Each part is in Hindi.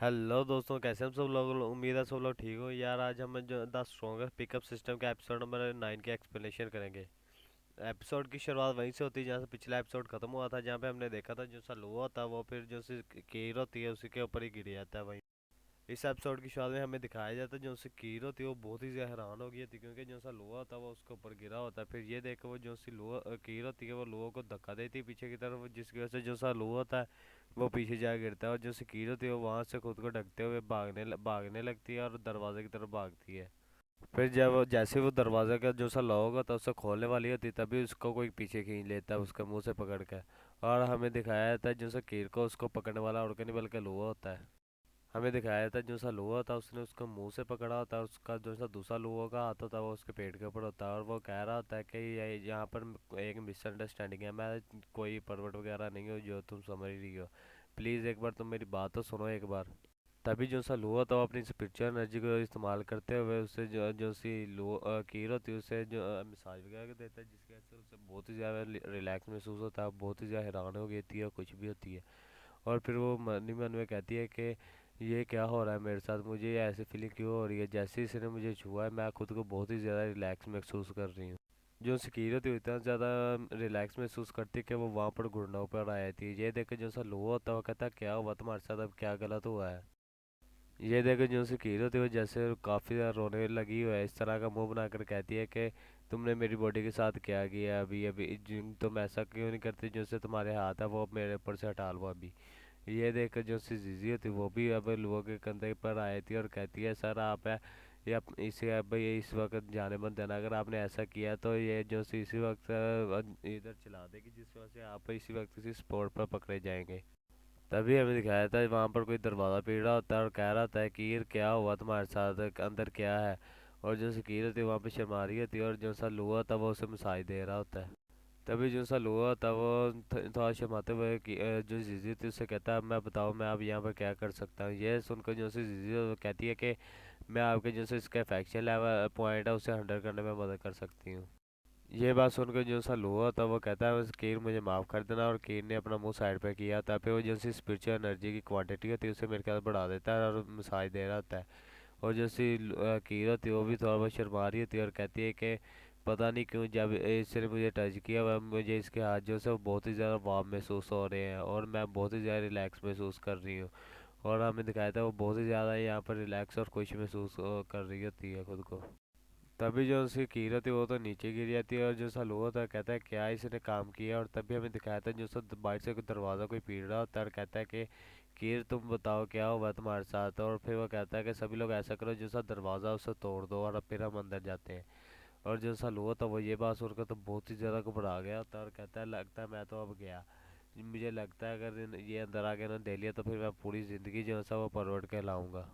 हेलो दोस्तों, कैसे हम सब लोग। उम्मीद है सब लोग ठीक हो यार। आज हम जो द स्ट्रॉन्गेस्ट पिकअप सिस्टम के एपिसोड नंबर 9 के एक्सप्लेनेशन करेंगे। एपिसोड की शुरुआत वहीं से होती है जहाँ से पिछला एपिसोड खत्म हुआ था, जहाँ पे हमने देखा था जो सा लोहा होता है वो फिर जो सी कीर होती है उसी के ऊपर ही गिर जाता है। वहीं इस एपिसोड की शुरुआत में हमें दिखाया जाता है जो सी कीर होती है वो बहुत ही ज़्यादा हैरान हो गई थी, क्योंकि जो सा लोहा होता है वो उसके ऊपर गिरा होता है। फिर ये देख के वो जो सी लोहा कीर होती है वो लोहा को धक्का देती है पीछे की तरफ, जिसकी वजह से जो सा लोहा होता है वो पीछे जा गिरता है। और जो सी कीर होती है वो वहाँ से खुद को ढकते हुए भागने लगती है और दरवाजे की तरफ भागती है। फिर जब जैसे वो दरवाजे का जो सा लॉक होता है उसे खोलने वाली होती है, तभी उसको कोई पीछे खींच लेता है उसके मुंह से पकड़ के। और हमें दिखाया जाता है जो सा कीर को उसको पकड़ने वाला और नहीं बल्कि लोहा होता है। हमें दिखाया जाता है जो सा लोहा था उसने उसको मुंह से पकड़ा होता है, उसका जो सा दूसरा लोहा का हाथ होता है वो उसके पेट के ऊपर होता है। और वो कह रहा होता है कि यहाँ पर एक मिसअंडरस्टैंडिंग है, मैं कोई परवट वगैरह नहीं हूँ जो तुम समझ रही हो। प्लीज़ एक बार तुम मेरी बात तो सुनो एक बार। तभी जो सा लोहा था वो अपनी स्पिरिचुअल एनर्जी को इस्तेमाल करते हुए उससे जो सी कीर होती है उसे जो मसाज वगैरह देता है, जिसकी वजह से उसे बहुत ही ज़्यादा रिलैक्स महसूस होता है, बहुत ही ज़्यादा हैरान हो गई थी और कुछ भी होती है। और फिर वो मन ही मन में कहती है कि ये क्या हो रहा है मेरे साथ, मुझे ये ऐसी फीलिंग क्यों हो रही है, जैसे ही इसने मुझे छुआ है मैं खुद को बहुत ही ज़्यादा रिलैक्स महसूस कर रही हूँ। जो सिकीर होती है इतना ज़्यादा रिलैक्स महसूस करती है कि वो वहाँ पर घुटनों पर आ जाती है। ये देख के जो सा लोहा होता है वो कहता है क्या हुआ तुम्हारे साथ, अब क्या गलत हुआ है। ये देखो जो सिकीर होती है वो जैसे काफ़ी ज़्यादा रोने लगी हुई है, इस तरह का मुंह बनाकर कहती है कि तुमने मेरी बॉडी के साथ क्या किया, अभी अभी तुम ऐसा क्यों नहीं करती, जो से तुम्हारे हाथ है वो मेरे ऊपर से हटा लो अभी। ये देखकर जो सी जीजी होती वो भी अब लोगों के कंधे पर आई थी और कहती है सर आप है ये इसे अब ये इस वक्त जाने मत देना, अगर आपने ऐसा किया तो ये जो सी इसी वक्त इधर चला देगी, जिस वजह से आप इसी वक्त इसी स्पॉट पर पकड़े जाएंगे। तभी हमें दिखाया था वहाँ पर कोई दरवाज़ा पीट रहा होता है और कह रहा होता है कि ये क्या हुआ तुम्हारे साथ, अंदर क्या है। और जो कीर होती है वहाँ पे शर्मा रही होती है और जो सा लोहा था वो उसे मसाज दे रहा होता है। तभी जो सा लोहा था वो थोड़ा शर्माते हुए कि जो जीजी थी उससे कहता है मैं बताओ मैं अब यहाँ पर क्या कर सकता हूँ। ये सुनकर जो सी जीजी वो कहती है कि मैं आपके जो से इसका इफेक्शन लेवल पॉइंट है उसे 100 करने में मदद कर सकती हूँ। ये बात सुनकर जो सा लोहा था वो कहता है कीर मुझे माफ़ कर देना, और कीर ने अपना मुंह साइड पे किया था, फिर वो जो सी स्पिरिचुअल एनर्जी की क्वांटिटी होती है उसे मेरे ख्याल बढ़ा देता है और मसाज दे रहा होता है। और जो सी कीर होती है वो भी थोड़ा बहुत शर्मा रही होती है और कहती है कि पता नहीं क्यों जब इसने मुझे टच किया वह मुझे इसके हाथ जो है वो बहुत ही ज़्यादा वार्म महसूस हो रहे हैं और मैं बहुत ही ज़्यादा रिलैक्स महसूस कर रही हूँ। और हमें दिखाया था वो बहुत ही ज़्यादा यहाँ पर रिलैक्स और खुश महसूस कर रही होती है खुद को। तभी जो उसकी कीर होती है वो तो नीचे गिर जाती है और जो सा लोहा था कहता है क्या इसने काम किया। और तभी हमें दिखाया था जो सा बाहर से कोई दरवाज़ा कोई पीट रहा होता है और कहता है कि कीर तुम बताओ क्या हुआ तुम्हारे साथ। और फिर वो कहता है कि सभी लोग ऐसा करो जो सा दरवाज़ा उसे तोड़ दो और अब फिर हम अंदर जाते हैं। और जो सा लोहा था वो ये बात सुनकर तो बहुत ही ज़्यादा घबरा गया होता है और कहता है लगता है मैं तो अब गया, मुझे लगता है अगर ये अंदर आ गया ना दे लिया तो फिर मैं पूरी ज़िंदगी जो है सा वो परवट के लाऊंगा।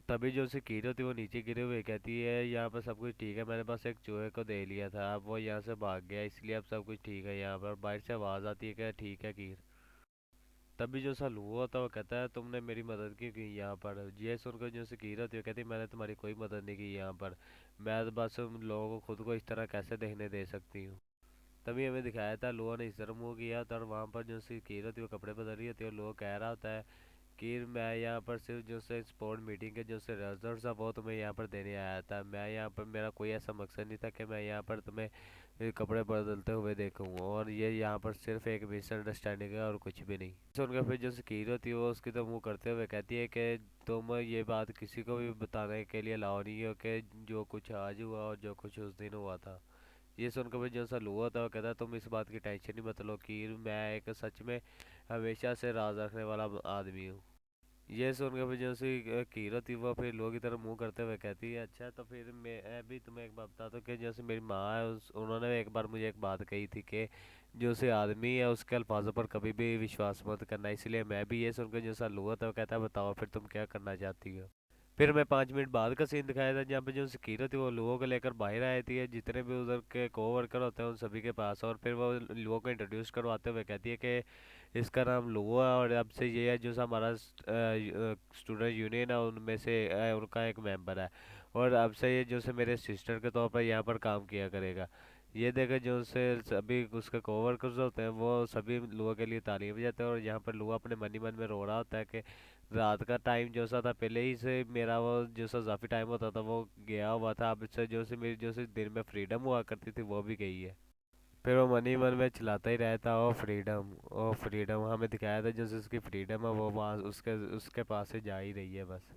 तभी जो उसे कीर होती है वो नीचे गिरे हुए कहती है यहाँ पर सब कुछ ठीक है, मैंने बस एक चूहे को दे लिया था, अब वो यहाँ से भाग गया इसलिए अब सब कुछ ठीक है यहाँ पर। बाहर से आवाज़ आती है कि ठीक है कीर। तभी जो सा लूहा होता है वो कहता है तुमने मेरी मदद क्यों की यहाँ पर। ये सुनकर जो से कीर होती है कहती है मैंने तुम्हारी कोई मदद नहीं की यहाँ पर, मैं तो बस उन लोगों को खुद को इस तरह कैसे देखने दे सकती हूँ। तभी हमें दिखाया था लोहा ने इस तरह मुँह किया था और वहाँ पर जो सी कीर होती है वो कपड़े बदल रही होती है और लोहा कह रहा होता है कि मैं यहाँ पर सिर्फ जो से स्पोर्ट मीटिंग के जो से रिजल्ट था वो तुम्हें यहाँ पर देने आया था, मैं यहाँ पर मेरा कोई ऐसा मकसद नहीं था कि मैं यहाँ पर तुम्हें कपड़े बदलते हुए देखूँ, और ये यहाँ पर सिर्फ एक मिसअंडरस्टैंडिंग है और कुछ भी नहीं। सुनकर फिर जो कीर होती है वो उसकी तो मुँह करते हुए कहती है कि तुम ये बात किसी को भी बताने के लिए लाओ नहीं हो कि जो कुछ आज हुआ और जो कुछ उस दिन हुआ था। ये सुनकर फिर जो सा लुआ था वो कहता है तुम इस बात की टेंशन नहीं मत लो कीर, मैं एक सच में हमेशा से राज रखने वाला आदमी हूँ। ये सुनकर फिर जो सी कीरत थी वो फिर लोगों की तरफ मुंह करते हुए कहती है अच्छा तो फिर मैं भी तुम्हें एक बात बताता हूँ कि जैसे मेरी माँ है उन्होंने एक बार मुझे एक बात कही थी कि जो से आदमी है उसके अल्फाजों पर कभी भी विश्वास मत करना, इसलिए मैं भी ये सुनकर जो सा लुआ था वो कहता है बताओ फिर तुम क्या करना चाहती हो। फिर मैं 5 मिनट बाद का सीन दिखाया था जहाँ पे जो सिक्योरिटी थी वो लोगों को लेकर बाहर आई थी, जितने भी उधर के कोवर्कर होते हैं उन सभी के पास, और फिर वो लोगों को इंट्रोड्यूस करवाते हुए कहती है कि इसका नाम लोगो है और अब से ये है जो सा हमारा स्टूडेंट यूनियन है उनमें से उनका एक मेंबर है, और अब से ये जो से मेरे सिस्टर के तौर पर यहाँ पर काम किया करेगा। ये देखकर जो से सभी उसके कोवर्कर्स होते हैं वो सभी लुआ के लिए तालियां बजाते हैं और यहाँ पर लुआ अपने मन ही मन में रो रहा होता है कि रात का टाइम जो सा था पहले ही से मेरा वो जो सा काफ़ी टाइम होता था वो गया हुआ था। अब इससे जो से मेरी जो से दिन में फ्रीडम हुआ करती थी वो भी गई है। फिर वो मन ही मन में चिल्लाता ही रहता, ओ फ्रीडम, ओ फ्रीडम। हमें दिखाया था जो से उसकी फ्रीडम है वो वहाँ उसके उसके पास से जा ही रही है बस।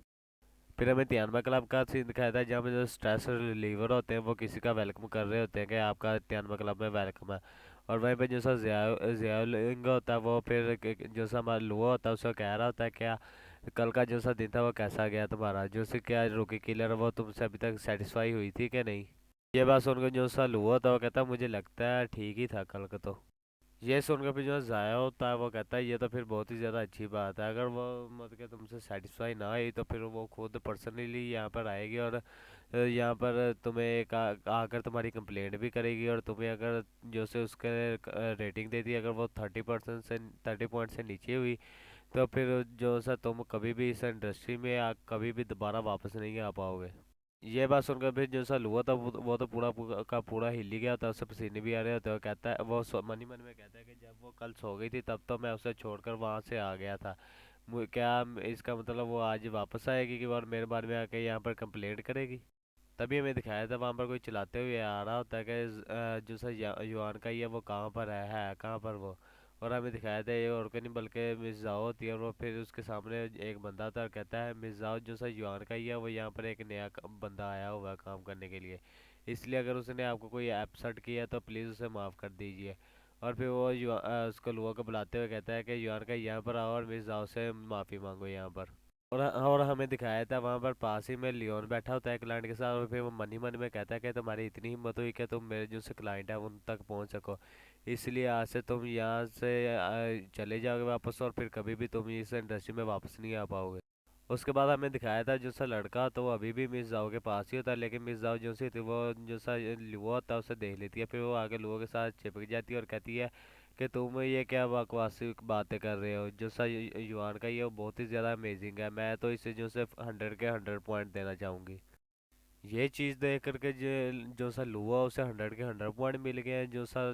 फिर हमें तियानमा क्लब का सीन दिखाया था जहाँ पे जो स्ट्रेस रिलीवर होते हैं वो किसी का वेलकम कर रहे होते हैं कि आपका तियानमा क्लब में वेलकम है। और वहीं पे जो सा जियालिंग होता है वो फिर जो सा हमारा लुआ होता है उसको कह रहा होता है क्या कल का जो सा दिन था वो कैसा गया तुम्हारा, जो से क्या रोकी किलर वो तुमसे अभी तक सेटिस्फाई हुई थी कि नहीं। ये बात सुनकर जो सा लुआ था वो कहता मुझे लगता है ठीक ही था कल का तो। ये सुनकर फिर जो ज़ाया होता है वो कहता है ये तो फिर बहुत ही ज़्यादा अच्छी बात है, अगर वो मतलब कि तुमसे सेटिस्फाई ना हुई तो फिर वो खुद पर्सनली यहाँ पर आएगी और यहाँ पर तुम्हें एक आकर तुम्हारी कंप्लेंट भी करेगी। और तुम्हें अगर जो से उसके रेटिंग देती है अगर वो 30% से 30 पॉइंट से नीचे हुई तो फिर जो सा तुम कभी भी इस इंडस्ट्री में कभी भी दोबारा वापस नहीं आ पाओगे। ये बात सुनकर फिर जो सा हुआ था वो तो पूरा पूरा का पूरा हिल ही गया था, उससे पसीने भी आ रहे होते। वो कहता है वो मन ही मन में कहता है कि जब वो कल सो गई थी तब तो मैं उसे छोड़कर वहां से आ गया था। क्या इसका मतलब वो आज वापस आएगी कि और मेरे बारे में आके यहाँ पर कंप्लेंट करेगी। तभी हमें दिखाया था वहां पर कोई चलाते हुए आ रहा होता है कि जो सा युआन का ही है वो कहाँ पर है कहाँ पर वो। और हमें दिखाया था ये और कोई नहीं बल्कि मिस जाओ होती है और वो फिर उसके सामने एक बंदा था और कहता है मिस जाओ जो सा युआन का ही है वो यहाँ पर एक नया बंदा आया हुआ है काम करने के लिए, इसलिए अगर उसने आपको कोई एपसेट किया है तो प्लीज़ उसे माफ़ कर दीजिए। और फिर वो उसको लुआ को बुलाते हुए कहता है कि युआन का यहाँ पर आओ और मिस जाओ से माफ़ी मांगो यहाँ पर। और हमें दिखाया था वहां पर पास ही में लियोन बैठा होता है क्लाइंट के साथ और फिर वो मन ही मन में कहता है कि तुम्हारी इतनी हिम्मत हुई कि तुम मेरे जो से क्लाइंट है उन तक पहुंच सको, इसलिए आज से तुम यहाँ से चले जाओगे वापस और फिर कभी भी तुम इस इंडस्ट्री में वापस नहीं आ पाओगे। उसके बाद हमें दिखाया था जो सा लड़का तो वो अभी भी मिस जाओ के पास ही होता है, लेकिन मिस जाओ जो सी थी वो जो सा लुआ होता है उसे देख लेती है। फिर वो आगे लुआ के साथ चिपक जाती है और कहती है कि तुम ये क्या बकवासी बातें कर रहे हो, जो सा युआन का ये वो बहुत ही ज़्यादा अमेजिंग है, मैं तो इसे जो से 100 के 100 पॉइंट देना चाहूँगी। ये चीज़ देख करके जो सा लुआ उसे 100 के 100 पॉइंट मिल गए हैं, जो सा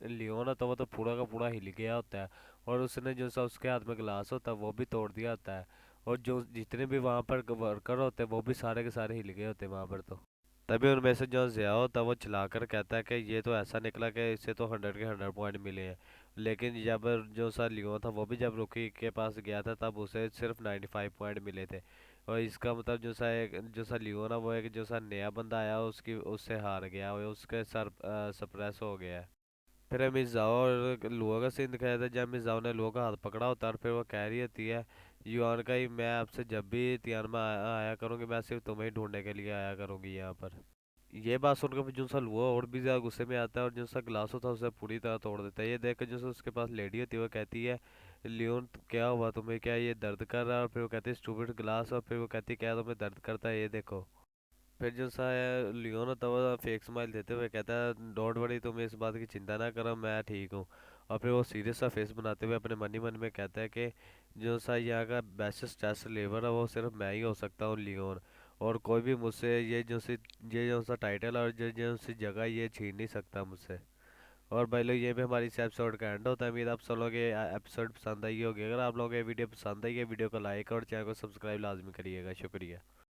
लियोन होता है वो तो पूरा का पूरा हिल गया होता है। और उसने जो सा उसके हाथ में गिलास होता है वो भी तोड़ दिया होता है। और जो जितने भी वहाँ पर वर्कर होते हैं वो भी सारे के सारे हिल गए होते हैं वहाँ पर तो। तभी उनमें से जो ज़िया होता है वो चिल्लाकर कहता है कि ये तो ऐसा निकला कि इससे तो 100 के 100 पॉइंट मिले हैं, लेकिन जब जो सा लियोन था वो भी जब रुकी के पास गया था तब उसे सिर्फ 95 पॉइंट मिले थे। और इसका मतलब जो सा एक जो सा लियोन है वो एक जो सा नया बंदा आया उसकी उससे हार गया वो उसके सर सप्रेस हो गया है। फिर मिर्जाओ और लुआ का सीन दिखाया था जब मिर्जाओ ने लुआ का हाथ पकड़ा होता है और फिर वो कह रही होती है युआन का ही मैं आपसे जब भी तियानमा आया करूँगी मैं सिर्फ तुम्हें ही ढूंढने के लिए आया करूँगी यहाँ पर। ये बात सुनकर फिर जुनसा लुआ और भी ज्यादा गुस्से में आता है और जुनसा ग्लास होता है उसे पूरी तरह तोड़ देता है। ये देख कर जो उसके पास लेडी होती है वो कहती है लियोन क्या हुआ तुम्हें, क्या ये दर्द कर रहा है। और फिर वो कहती है स्टूपिड ग्लास। और फिर वो कहती है क्या तुम्हें दर्द करता है ये देखो। फिर जो सा है लियोन होता है वो फेक स्माइल देते हुए कहता है डोंट वरी तुम इस बात की चिंता ना करो मैं ठीक हूँ। और फिर वो सीरियस सा फेस बनाते हुए अपने मन ही मन में कहता है कि जो सा यहाँ का बेस्ट स्ट्रेस रिलीवर है वो सिर्फ मैं ही हो सकता हूँ लियोन। और कोई भी मुझसे ये जो सा टाइटल और जो सी जगह ये छीन नहीं सकता मुझसे। और भाई लोग ये भी हमारी इस एपिसोड का एंड होता है। उम्मीद आप सब लोग ये एपिसोड पसंद आई होगी। अगर आप लोगों को ये वीडियो पसंद आई है वीडियो को लाइक और चैनल को सब्सक्राइब लाजमी करिएगा। शुक्रिया।